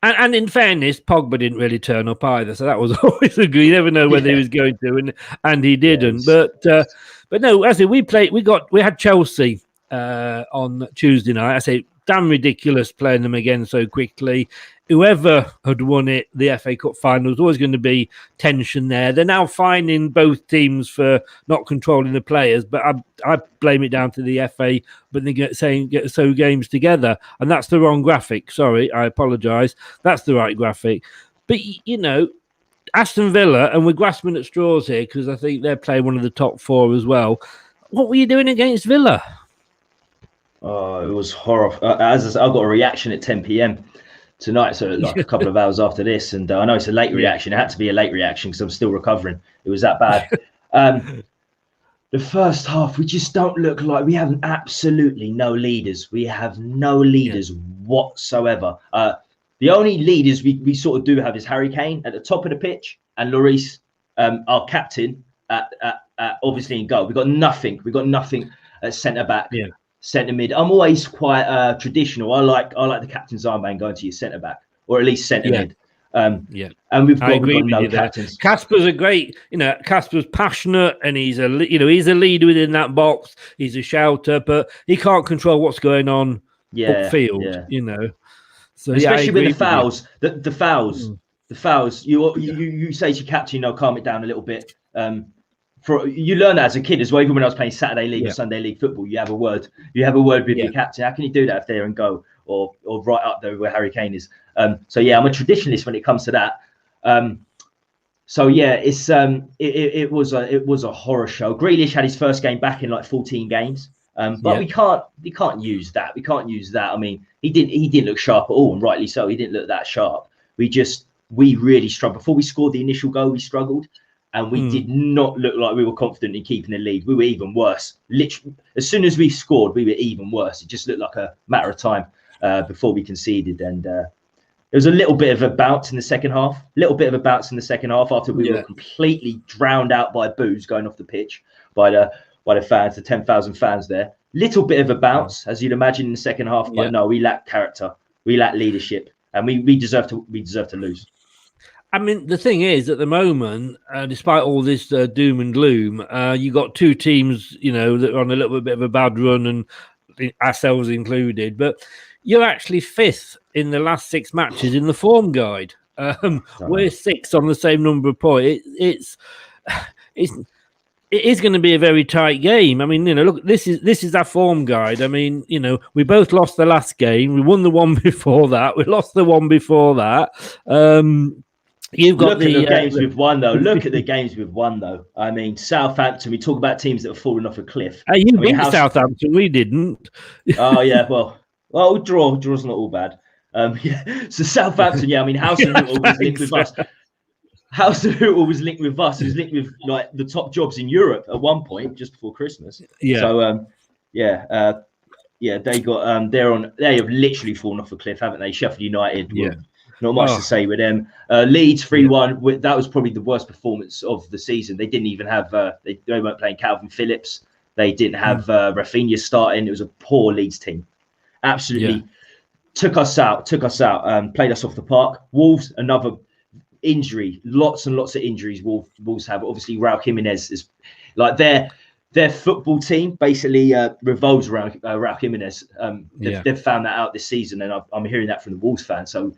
And in fairness, Pogba didn't really turn up either, so that was always a good. You never know whether he was going to, and he didn't. Yes. But no, as I say, we had Chelsea on Tuesday night. I say, damn ridiculous playing them again so quickly. Whoever had won it, the FA Cup final, was always going to be tension there. They're now fining both teams for not controlling the players, but I blame it down to the FA, but they get so games together. And that's the wrong graphic. Sorry, I apologise. That's the right graphic. But, Aston Villa, and we're grasping at straws here because I think they're playing one of the top 4 as well. What were you doing against Villa? Oh, it was horrible. As I got a reaction at 10 p.m. tonight, so like a couple of hours after this, and I know it's a late reaction. It had to be a late reaction because I'm still recovering. It was that bad. The first half, we just don't look like we have absolutely no leaders. We have no leaders whatsoever. The only leaders we sort of do have is Harry Kane at the top of the pitch and Lloris, our captain, at obviously in goal. We've got nothing. We've got nothing at centre back. Yeah. Centre mid. I'm always quite traditional. I like the captain's armband going to your centre back, or at least centre mid. And we've got no captains. Casper's a great, Casper's passionate, and he's a leader within that box. He's a shouter, but he can't control what's going on upfield. So especially with the fouls, the fouls. You say to your captain, calm it down a little bit. You learn that as a kid as well. Even when I was playing Saturday League or Sunday League football, you have a word. You have a word with your captain. How can you do that if they're in goal or right up there where Harry Kane is? I'm a traditionalist when it comes to that. It's it was a horror show. Grealish had his first game back in like 14 games. But we can't use that. We can't use that. I mean, he didn't look sharp at all, and rightly so. He didn't look that sharp. We really struggled. Before we scored the initial goal, we struggled. And we did not look like we were confident in keeping the lead. We were even worse. Literally, as soon as we scored, we were even worse. It just looked like a matter of time before we conceded. And there was a little bit of a bounce in the second half. After we were completely drowned out by boos going off the pitch by the fans, the 10,000 fans there. Little bit of a bounce, as you'd imagine in the second half. But no, we lack character. We lack leadership. And we deserve to lose. I mean, the thing is, at the moment, despite all this doom and gloom, you got two teams, that are on a little bit of a bad run, and ourselves included. But you're actually 5th in the last 6 matches in the form guide. We're 6th on the same number of points. It is going to be a very tight game. I mean, look, this is our form guide. I mean, we both lost the last game. We won the one before that. We lost the one before that. You've got the games we've won, though. Look at the games we've won, though. I mean, Southampton, we talk about teams that have fallen off a cliff. You beat Southampton, we didn't. Oh, yeah, well, draw's not all bad. So Southampton, I mean, House and Little was linked with us. Hasenhüttl was linked with us. He was linked with like the top jobs in Europe at one point just before Christmas. Yeah. So they got they have literally fallen off a cliff, haven't they? Sheffield United. Yeah. Not much to say with them. Leeds 3-1. That was probably the worst performance of the season. They didn't even have they weren't playing Calvin Phillips. They didn't have Rafinha starting. It was a poor Leeds team. Absolutely took us out. Played us off the park. Wolves, another injury. Lots and lots of injuries. Wolves have. Obviously, Raul Jimenez is like their football team basically revolves around Raul Jimenez. They've found that out this season, and I'm hearing that from the Wolves fans. So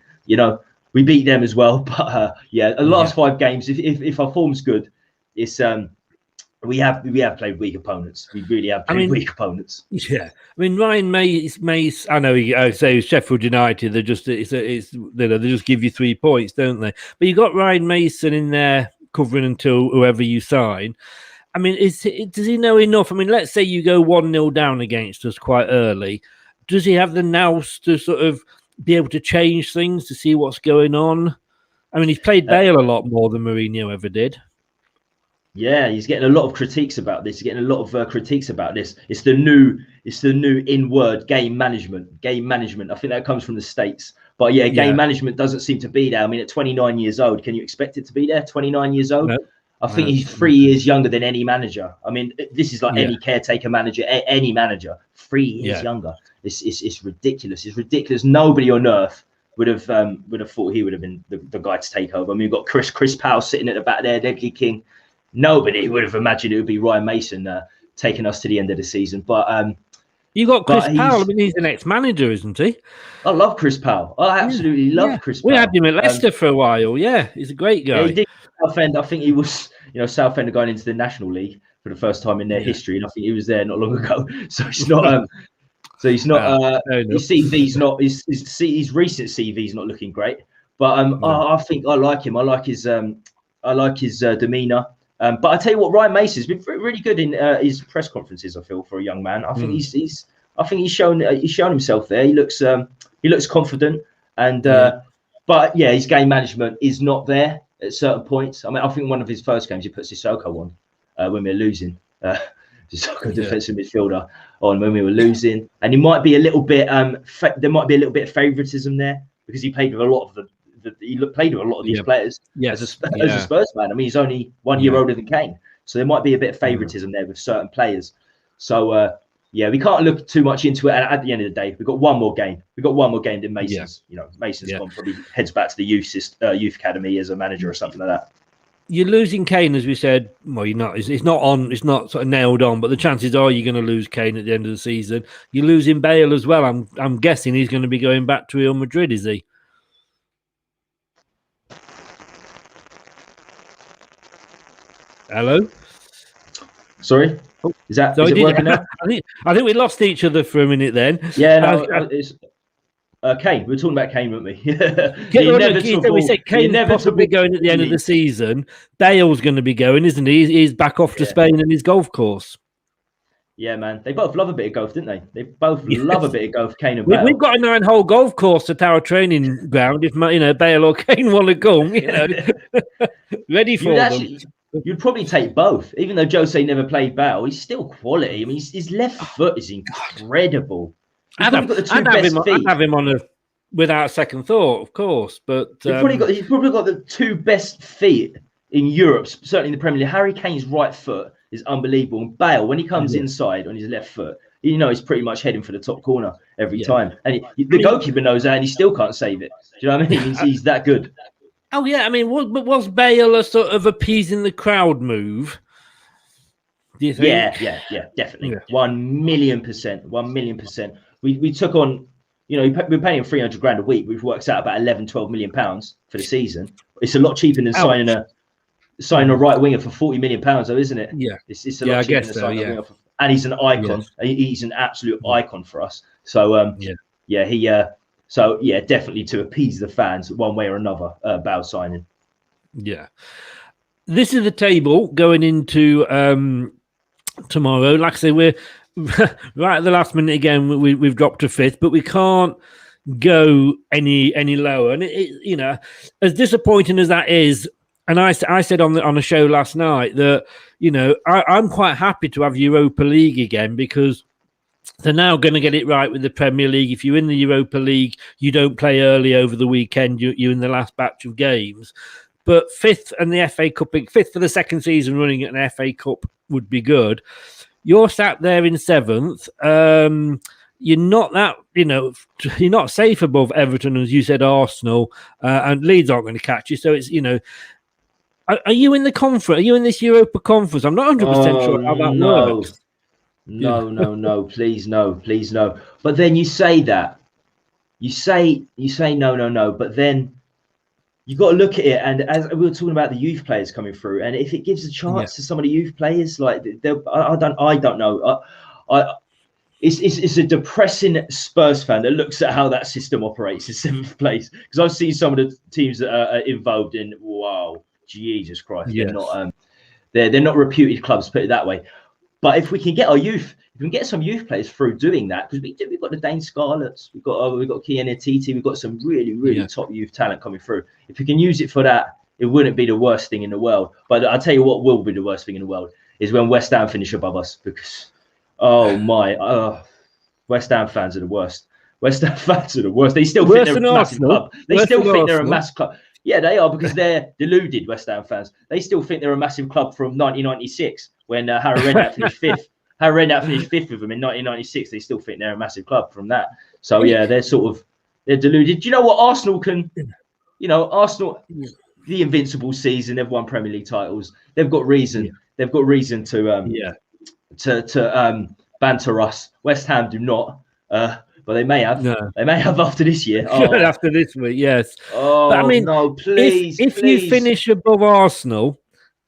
we beat them as well. But the last 5 games, if our form's good, it's we have played weak opponents. We really have played weak opponents. Yeah, I mean Ryan Mace. I know I say Sheffield United. They just they just give you 3 points, don't they? But you got Ryan Mason in there covering until whoever you sign. I mean, does he know enough? I mean, let's say you go 1-0 down against us quite early. Does he have the nous to sort of be able to change things to see what's going on? I mean, he's played Bale a lot more than Mourinho ever did. Yeah, he's getting a lot of critiques about this. He's getting a lot of critiques about this. It's the new in-word game management. I think that comes from the States. But game management doesn't seem to be there. I mean, at 29 years old, can you expect it to be there? 29 years old? No. I think he's 3 years younger than any manager. I mean, this is like any caretaker manager, any manager, 3 years younger. It's ridiculous. It's ridiculous. Nobody on earth would have thought he would have been the guy to take over. I mean, we've got Chris Powell sitting at the back there, Deadly King. Nobody would have imagined it would be Ryan Mason taking us to the end of the season. But you got Chris Powell. I mean, he's the next manager, isn't he? I love Chris Powell. I absolutely love Chris Powell. We had him at Leicester for a while. Yeah, he's a great guy. Yeah, he did Southend. I think he was, Southend are going into the National League for the first time in their history, and I think he was there not long ago. So it's not. His CV's not. His recent CV's not looking great. But I think I like him. I like his demeanour. But I tell you what, Ryan Mason's been really good in his press conferences. I feel for a young man, I think he's shown himself there. He looks confident, and but his game management is not there at certain points. I mean, I think one of his first games he put Sissoko on when we were losing. Sissoko, defensive midfielder, on when we were losing, and he might be a little bit. There might be a little bit of favouritism there because he played with a lot of these players as a Spurs man. I mean, he's only 1 year older than Kane, so there might be a bit of favouritism there with certain players. So we can't look too much into it. And at the end of the day, we've got one more game. Than Mason's. Mason's gone, probably heads back to the youth academy as a manager or something like that. You're losing Kane, as we said. Well, you're not. It's not sort of nailed on, but the chances are you're going to lose Kane at the end of the season. You're losing Bale as well. I'm guessing he's going to be going back to Real Madrid, is he? Hello. Sorry. Is it working now? I think we lost each other for a minute then. Yeah, no, it's Kane. We were talking about Kane, weren't we? We said Kane's possibly going at the end of the season. Bale's going to be going, isn't he? He's back off to Spain and his golf course. Yeah, man. They both love a bit of golf, didn't they? They both love a bit of golf, Kane and Bale. We've got a 9-hole golf course at our training ground. If Bale or Kane want to come, ready for them. You'd probably take both, even though Jose never played Bale. He's still quality. I mean, his left foot is incredible. I'd have him on without second thought, of course. But he's probably got the 2 best feet in Europe, certainly in the Premier League. Harry Kane's right foot is unbelievable, and Bale, when he comes inside on his left foot, he's pretty much heading for the top corner every time. And the goalkeeper knows that, and he still can't save it. Do you know what I mean? He's that good. Oh, yeah. I mean, was Bale a sort of appeasing the crowd move? Do you think? Yeah, definitely. 1,000,000%. 1,000,000%. We took on, we're paying him 300 grand a week, which works out about 11-12 million pounds for the season. It's a lot cheaper than signing a right winger for 40 million pounds, though, isn't it? Yeah. It's a lot cheaper than signing a winger and he's an icon. Yes. He's an absolute icon for us. So, definitely to appease the fans one way or another, Bale signing. Yeah. This is the table going into tomorrow. Like I say, we're right at the last minute again. We've dropped to 5th, but we can't go any lower. And it as disappointing as that is, And I said on the show last night that, you know, I'm quite happy to have Europa League again, because they're now going to get it right with the Premier League. If you're in the Europa League, you don't play early over the weekend. You're in the last batch of games. But fifth and the FA Cup, fifth for the second season running at an FA Cup would be good. You're sat there in seventh. You're not that, you know, you're not safe above Everton, as you said, Arsenal, and Leeds aren't going to catch you. So it's, you know, are you in the conference? Are you in this Europa Conference? I'm not 100% sure how that works. No, please no. But then you say that, you say no, but then you got to look at it. And as we were talking about the youth players coming through, and if it gives a chance to some of the youth players, like I don't know. It's a depressing Spurs fan that looks at how that system operates in seventh place, because I've seen some of the teams that are involved in. Wow, Jesus Christ, they're not reputed clubs, put it that way. But if we can get our youth, if we can get some youth players through doing that, because we've got the Dane Scarlets, we've got Ltid, we've got some really top youth talent coming through. If we can use it for that, it wouldn't be the worst thing in the world. But I'll tell you what will be the worst thing in the world is when West Ham finish above us, because West Ham fans are the worst. West Ham fans are the worst. They still think they're a massive club. They still think they're a massive club. Yeah, they are, because they're deluded West Ham fans. They still think they're a massive club from 1996 when Harry Redknapp finished fifth. Harry Redknapp finished fifth with them in 1996. They still think they're a massive club from that. So yeah, they're deluded. Do you know what Arsenal can? You know, Arsenal, the invincible season. They've won Premier League titles. They've got reason. They've got reason to banter us. West Ham do not. But they may have. No. They may have after this year. After this week, yes. Oh, but, I mean, no, please. If you finish above Arsenal,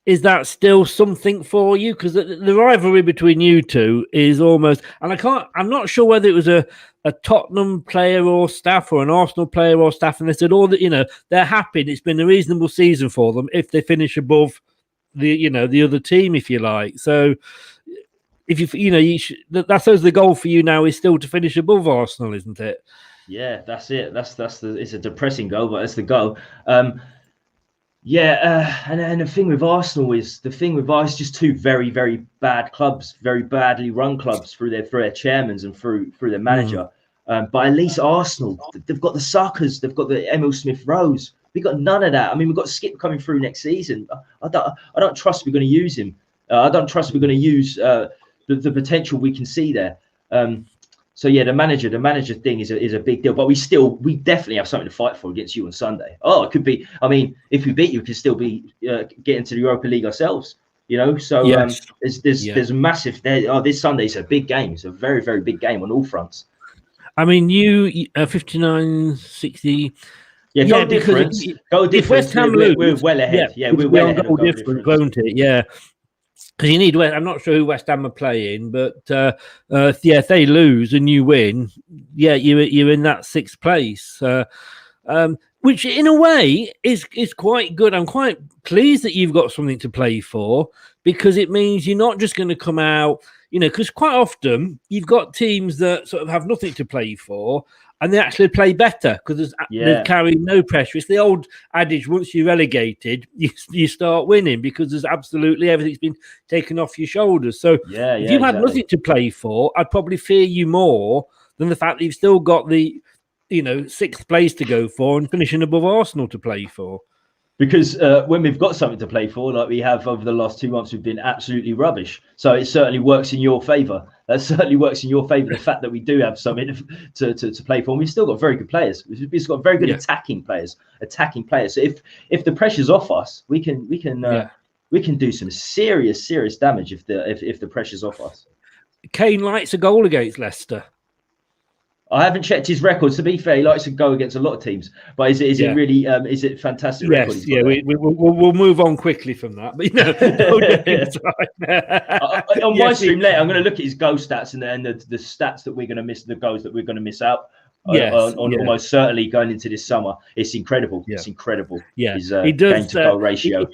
is that still something for you? Because the rivalry between you two is almost, and I'm not sure whether it was a Tottenham player or staff or an Arsenal player or staff, and they said they're happy. And it's been a reasonable season for them if they finish above the other team, if you like. So. If that's the goal for you now is still to finish above Arsenal, isn't it? Yeah, that's it. It's a depressing goal, but it's the goal. And the thing with Arsenal is just two very, very bad clubs, very badly run clubs through their chairmen and through their manager. But at least Arsenal, they've got the suckers, they've got the Emil Smith Rose. We've got none of that. I mean, we've got Skip coming through next season. I don't trust we're going to use him. I don't trust we're going to use the potential we can see there. So yeah, the manager thing is a big deal, but we definitely have something to fight for against you on Sunday. Oh, it could be. I mean, if we beat you, we could still be getting to the Europa League ourselves. You know, so there's massive. This Sunday's a big game. It's a very, very big game on all fronts. I mean, you 59-60. Yeah, goal difference. If West Ham we're well ahead. Yeah, we're well ahead. Goal difference, won't it? Yeah. Because you need West. I'm not sure who West Ham are playing, but if they lose and you win, you're in that sixth place, which in a way is quite good. I'm quite pleased that you've got something to play for, because it means you're not just going to come out, because quite often you've got teams that sort of have nothing to play for, and they actually play better because they're carrying no pressure. It's the old adage: once you're relegated, you start winning because there's absolutely everything's been taken off your shoulders. So if you had nothing to play for, I'd probably fear you more than the fact that you've still got the sixth place to go for and finishing above Arsenal to play for. Because when we've got something to play for, like we have over the last 2 months, we've been absolutely rubbish. So it certainly works in your favour. That certainly works in your favour. The fact that we do have something to play for, and we've still got very good players. We've got very good attacking players. So if the pressure's off us, we can do some serious damage if the pressure's off us. Kane lights a goal against Leicester. I haven't checked his records. To be fair, he likes to go against a lot of teams. But is it really? Is it fantastic? Yes, we'll move on quickly from that. But on my stream later, I'm going to look at his goal stats and the stats that we're going to miss, the goals that we're going to miss out. Almost certainly going into this summer. It's incredible. It's incredible. Yeah, his game to goal ratio.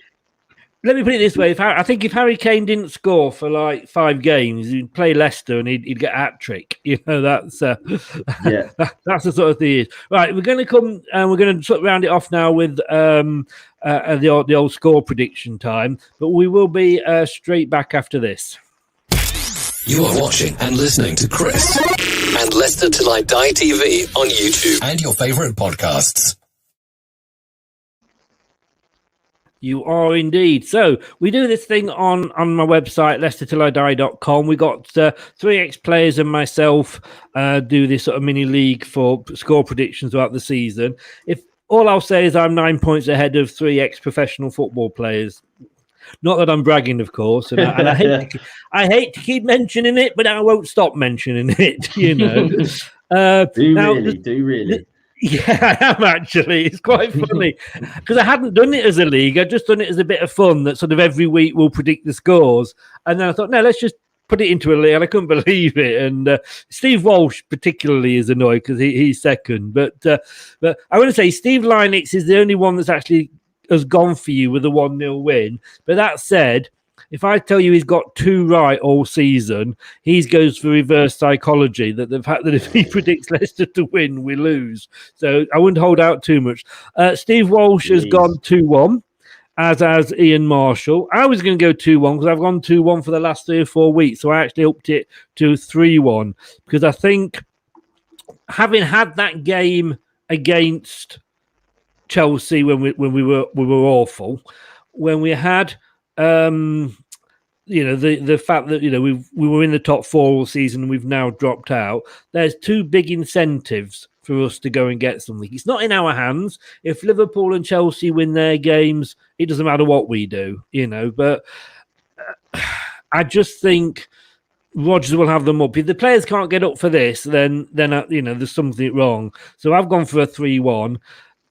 Let me put it this way: I think if Harry Kane didn't score for like 5 games, he'd play Leicester and he'd get a hat trick. That's that's the sort of thing. Right, we're going to come and we're going to sort of round it off now with the old score prediction time. But we will be straight back after this. You are watching and listening to Chris and Leicester Till I Die TV on YouTube and your favourite podcasts. You are indeed. So we do this thing on my website, LeicesterTillIDie.com. We got 3 ex-players and myself do this sort of mini league for score predictions throughout the season. If all I'll say is I'm 9 points ahead of 3 ex-professional football players. Not that I'm bragging, of course, and I hate to keep mentioning it, but I won't stop mentioning it. You know, do really? Yeah, I am actually. It's quite funny because I hadn't done it as a league. I'd just done it as a bit of fun. That sort of every week we'll predict the scores, and then I thought, no, let's just put it into a league. And I couldn't believe it. And Steve Walsh particularly is annoyed because he's second. But I want to say Steve Linux is the only one that's actually has gone for you with a 1-0 win. But that said, if I tell you he's got 2 right all season, he goes for reverse psychology, that the fact that if he predicts Leicester to win, we lose. So I wouldn't hold out too much. Steve Walsh has gone 2-1, as has Ian Marshall. I was going to go 2-1 because I've gone 2-1 for the last 3 or 4 weeks. So I actually upped it to 3-1 because I think having had that game against Chelsea when we were awful, when we had the fact that we were in the top 4 all season and we've now dropped out, there's 2 big incentives for us to go and get something. It's not in our hands. If Liverpool and Chelsea win their games, it doesn't matter what we do, but I just think Rodgers will have them up. If the players can't get up for this, then there's something wrong. So I've gone for a 3-1.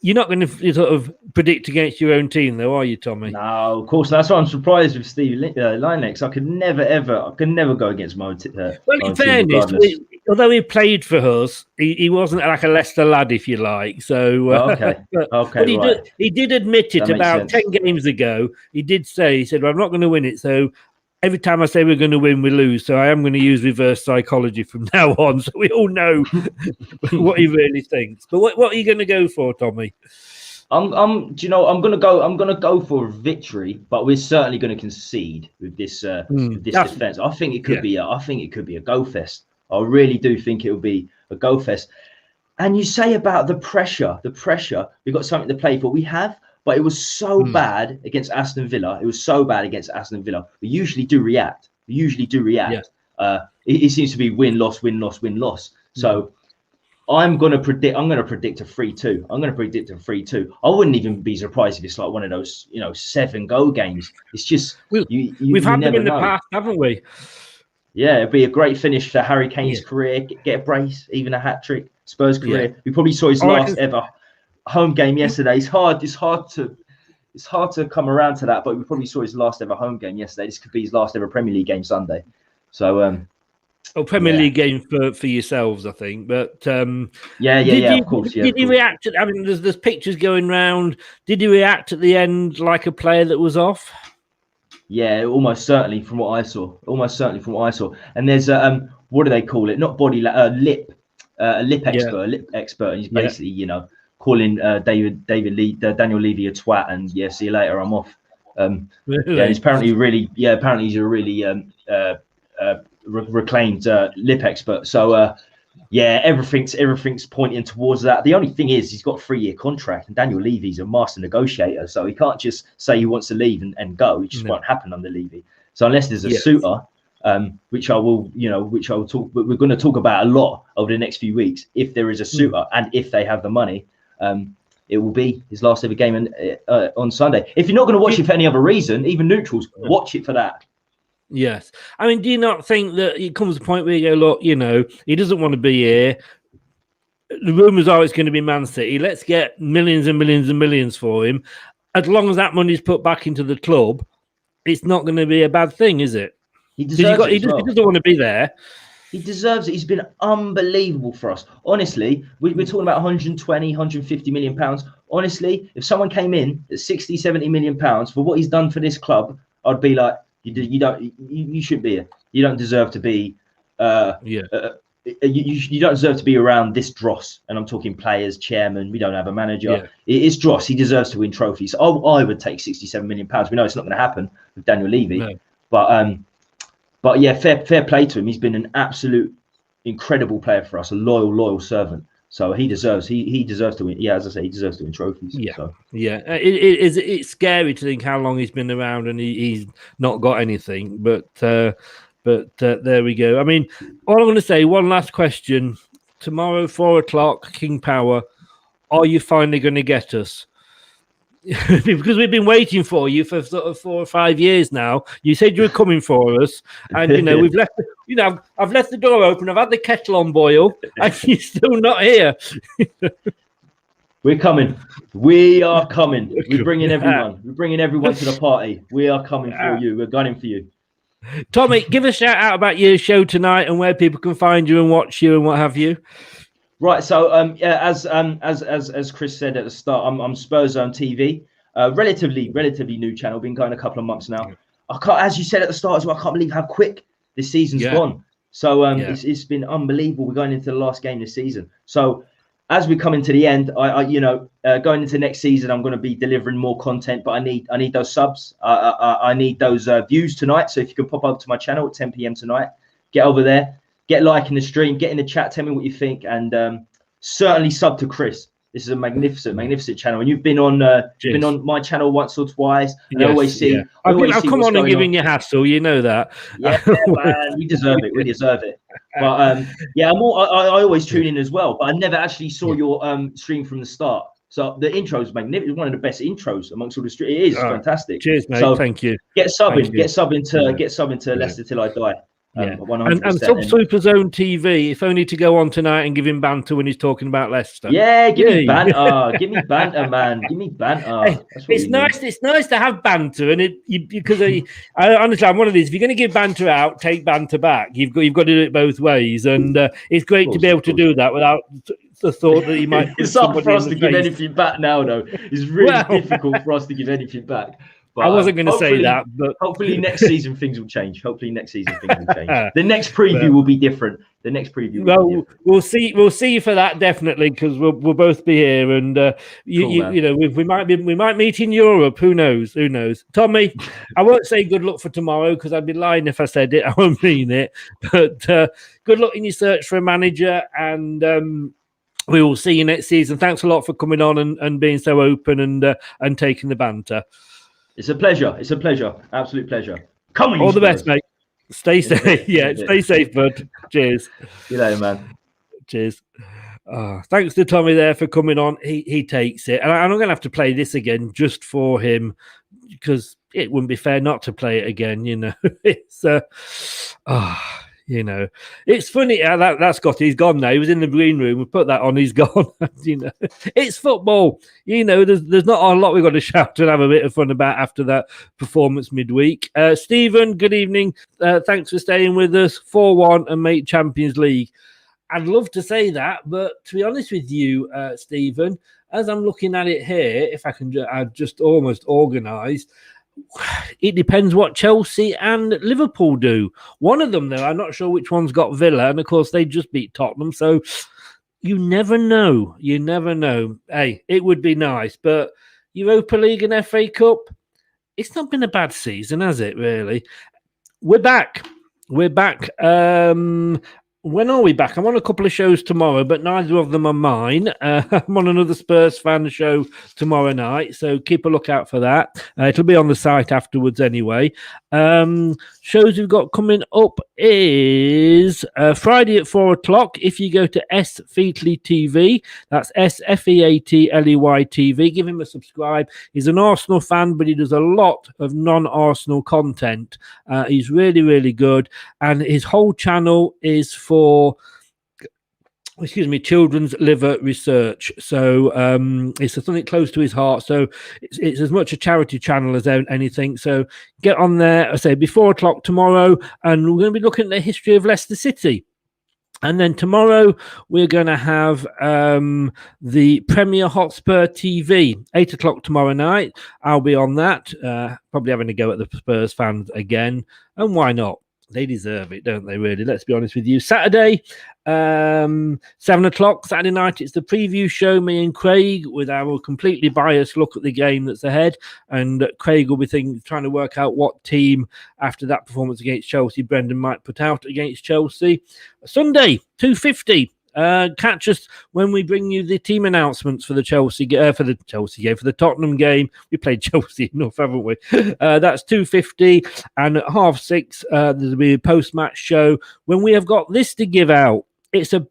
You're not going to sort of predict against your own team, though, are you, Tommy? No, of course. That's why I'm surprised with Steve Linux. I could never go against my own team. Well, in fairness, although he played for us, he wasn't like a Leicester lad, if you like. So, okay, but he did admit it about 10 games ago. He said, well, I'm not going to win it. So every time I say we're going to win, we lose. So I am going to use reverse psychology from now on. So we all know what he really thinks. But what are you going to go for, Tommy? I'm going to go for a victory, but we're certainly going to concede with this defense. I think it could be a go fest. I really do think it will be a go fest. And you say about the pressure. We've got something to play for. We have. But it was so bad against Aston Villa. We usually do react. Yeah. It seems to be win, loss. So I'm going to predict a 3-2. I wouldn't even be surprised if it's like one of those, 7-goal games. It's just we've had them in the past, haven't we? Yeah, it'd be a great finish for Harry Kane's career. Get a brace, even a hat trick. Spurs career. Yeah. We probably saw his last ever home game yesterday. It's hard to come around to that, but we probably saw his last ever home game yesterday. This could be his last ever Premier League game Sunday. So Premier League game for yourselves, I think. But of course. Did he react? I mean, there's pictures going round. Did he react at the end like a player that was off? Yeah, almost certainly from what I saw. And there's what do they call it? Not body, lip expert. A lip expert. And he's basically, calling Daniel Levy a twat, and see you later, I'm off. Really? Yeah, he's apparently he's a really reclaimed lip expert. So everything's pointing towards that. The only thing is he's got a 3-year contract, and Daniel Levy's a master negotiator, so he can't just say he wants to leave and go. It just won't happen under Levy. So unless there's a suitor, which I will talk, but we're going to talk about a lot over the next few weeks. If there is a suitor and if they have the money, it will be his last ever game on Sunday. If you're not going to watch it for any other reason, even neutrals, watch it for that. Yes. I mean, do you not think that it comes to a point where you go, look, he doesn't want to be here. The rumours are it's going to be Man City. Let's get millions and millions and millions for him. As long as that money's put back into the club, it's not going to be a bad thing, is it? He deserves it. He doesn't want to be there. He deserves it. He's been unbelievable for us. Honestly, we're talking about 120, 150 million pounds. Honestly, if someone came in at 60, 70 million pounds for what he's done for this club, I'd be like, you shouldn't be here. You don't deserve to be you don't deserve to be around this dross. And I'm talking players, chairman. We don't have a manager. Yeah. It is dross. He deserves to win trophies. I would take £67 million. We know it's not going to happen with Daniel Levy. No. But yeah, fair play to him. He's been an absolute incredible player for us, a loyal servant. So he deserves to win. Yeah, as I say, he deserves to win trophies. Yeah, so. yeah. It's scary to think how long he's been around and he's not got anything. But there we go. I mean, all I'm going to say, one last question. Tomorrow, 4:00, King Power. Are you finally going to get us? Because we've been waiting for you for sort of 4 or 5 years now. You said you were coming for us, and we've left. I've left the door open. I've had the kettle on boil, and you're still not here. We're coming. We are coming. We're bringing everyone. We're bringing everyone to the party. We are coming for you. We're gunning for you. Tommy, give a shout out about your show tonight and where people can find you and watch you and what have you. Right, so as Chris said at the start, I'm Spurszone TV, relatively new channel, been going a couple of months now. I can't, as you said at the start as well, I can't believe how quick this season's gone. So it's been unbelievable. We're going into the last game this season. So as we come into the end, going into next season, I'm going to be delivering more content, but I need those subs. I need those views tonight. So if you can pop over to my channel at 10 p.m. tonight, get over there. Get liking the stream, get in the chat, tell me what you think, and certainly sub to Chris. This is a magnificent channel, and you've been on my channel once or twice. And yes, I always see. Yeah. I've come on and giving you hassle, you know that. Yeah, man, we deserve it. We deserve it. But I always tune in as well. But I never actually saw your stream from the start. So the intro is magnificent. One of the best intros amongst all the stream. It is fantastic. Cheers, mate. So thank you. Get subbing to Leicester till I die. And Spurszone TV, if only to go on tonight and give him banter when he's talking about Leicester. Yeah, give me banter. Give me banter, man. Give me banter. Hey, it's nice. Need. It's nice to have banter, and because I honestly, I'm one of these. If you're going to give banter out, take banter back. You've got to do it both ways, and it's great to be able to do that without the thought that you might. It's hard for us to give anything back now, though. It's really difficult for us to give anything back. But I wasn't going to say that, but hopefully next season things will change. The next preview will be different. The next preview. Well, we'll see. We'll see you for that definitely, because we'll both be here, and we might meet in Europe. Who knows? Tommy, I won't say good luck for tomorrow because I'd be lying if I said it. I won't mean it. But good luck in your search for a manager, and we will see you next season. Thanks a lot for coming on and being so open and taking the banter. It's a pleasure. Absolute pleasure. Come on, all the best, mate. Stay safe. Stay safe, bud. Cheers. See you later, man. Cheers. Thanks to Tommy there for coming on. He takes it. And I'm going to have to play this again just for him because it wouldn't be fair not to play it again, It's it's funny that Scotty, he's gone now. He was in the green room. We put that on. He's gone. It's football. There's not a lot we've got to shout and have a bit of fun about after that performance midweek. Stephen, good evening. Thanks for staying with us. 4-1 and make Champions League. I'd love to say that, but to be honest with you, Stephen, as I'm looking at it here, if I can just almost organise. It depends what Chelsea and Liverpool do. One of them, though, I'm not sure which one's got Villa, and of course they just beat Tottenham, so you never know. Hey, it would be nice, but Europa League and FA Cup, it's not been a bad season, has it, really? We're back. When are we back? I'm on a couple of shows tomorrow, but neither of them are mine. I'm on another Spurs fan show tomorrow night, so keep a lookout for that. It'll be on the site afterwards anyway. Shows we've got coming up is Friday at 4:00. If you go to S Featley TV, that's SFEATLEY TV, give him a subscribe. He's an Arsenal fan, but he does a lot of non-Arsenal content. He's really, really good, and his whole channel is for children's liver research. So it's something close to his heart. So it's as much a charity channel as anything. So get on there, I say, before 4:00 tomorrow, and we're going to be looking at the history of Leicester City. And then tomorrow we're going to have the Premier Hotspur TV, 8:00 tomorrow night. I'll be on that, probably having a go at the Spurs fans again. And why not? They deserve it, don't they, really? Let's be honest with you. Saturday, 7 o'clock, Saturday night, it's the preview show, me and Craig, with our completely biased look at the game that's ahead. And Craig will be trying to work out what team, after that performance against Chelsea, Brendan might put out against Chelsea. Sunday, 2:50. Catch us when we bring you the team announcements for the for the Tottenham game. We played Chelsea enough, haven't we? That's 2:50, and at 6:30 there'll be a post-match show when we have got this to give out. It's a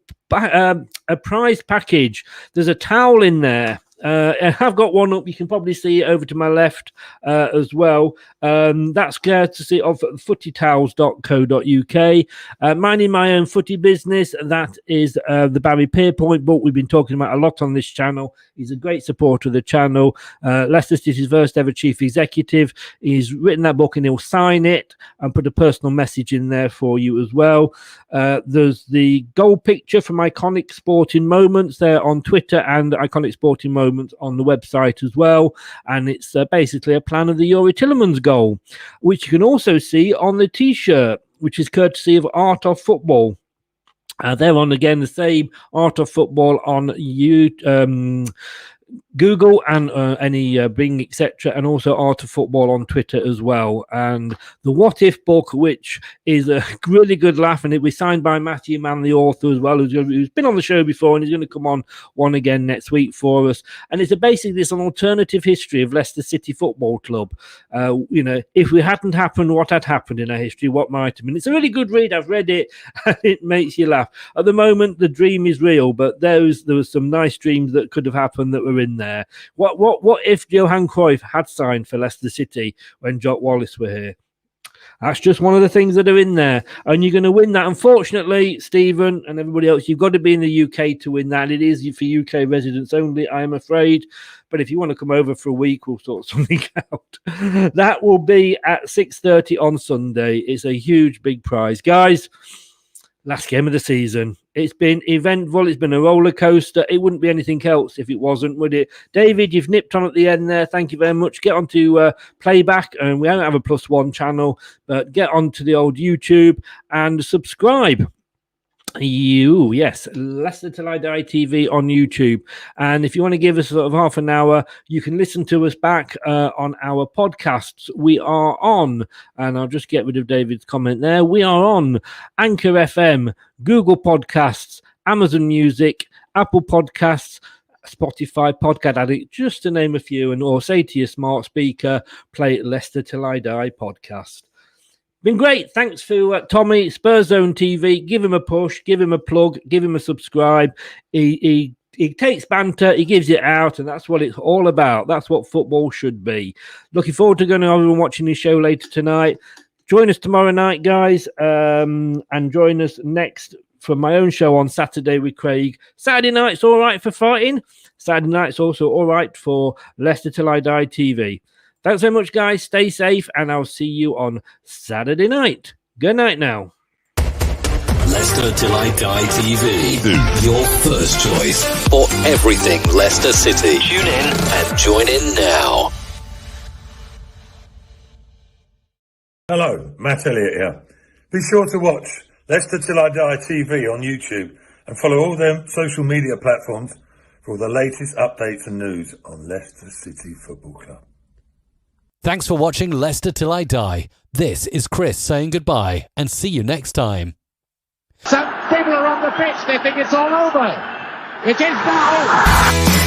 prize package. There's a towel in there. I have got one up. You can probably see it over to my left as well. That's courtesy of footytowels.co.uk. Minding my own footy business, that is the Barry Pierpoint book we've been talking about a lot on this channel. He's a great supporter of the channel. Leicester City's first ever chief executive. He's written that book and he'll sign it and put a personal message in there for you as well. There's the goal picture from Iconic Sporting Moments there on Twitter, and Iconic Sporting Moments on the website as well, and it's basically a plan of the Yuri Tillemans goal, which you can also see on the t-shirt, which is courtesy of Art of Football. They're on again the same Art of Football on Google and any Bing, etc., and also Art of Football on Twitter as well. And the What If book, which is a really good laugh, and it was signed by Matthew Mann, the author, as well, who's been on the show before, and he's going to come on one again next week for us. And it's basically an alternative history of Leicester City Football Club. If we hadn't happened, what had happened in our history, what might have been. It's a really good read. I've read it, and it makes you laugh. At the moment, the dream is real, but there was some nice dreams that could have happened that were in there. What if Johan Cruyff had signed for Leicester City when Jock Wallace were here? That's just one of the things that are in there, and you're going to win that. Unfortunately, Stephen and everybody else, you've got to be in the UK to win that. It is for UK residents only, I am afraid. But if you want to come over for a week, we'll sort something out. That will be at 6:30 on Sunday. It's a huge, big prize. Guys, last game of the season. It's been eventful. It's been a roller coaster. It wouldn't be anything else if it wasn't, would it? David, you've nipped on at the end there. Thank you very much. Get on to playback, and we don't have a +1 channel, but get on to the old YouTube and subscribe. Yes, Leicester Till I Die TV on YouTube. And if you want to give us sort of half an hour, you can listen to us back on our podcasts. We are on, and I'll just get rid of David's comment there. We are on Anchor FM, Google Podcasts, Amazon Music, Apple Podcasts, Spotify, Podcast Addict, just to name a few, or say to your smart speaker, play Leicester Till I Die podcast. Been great. Thanks for Tommy, Spurszone TV. Give him a push, give him a plug, give him a subscribe. He takes banter, he gives it out, and that's what it's all about. That's what football should be. Looking forward to going over and watching this show later tonight. Join us tomorrow night, guys, and join us next for my own show on Saturday with Craig. Saturday night's all right for fighting. Saturday night's also all right for Leicester Till I Die TV. Thanks so much, guys. Stay safe, and I'll see you on Saturday night. Good night now. Leicester Till I Die TV. Your first choice for everything Leicester City. Tune in and join in now. Hello, Matt Elliott here. Be sure to watch Leicester Till I Die TV on YouTube and follow all their social media platforms for all the latest updates and news on Leicester City Football Club. Thanks for watching Leicester Till I Die. This is Chris saying goodbye, and see you next time. Some people are on the pitch, they think it's all over. It is now.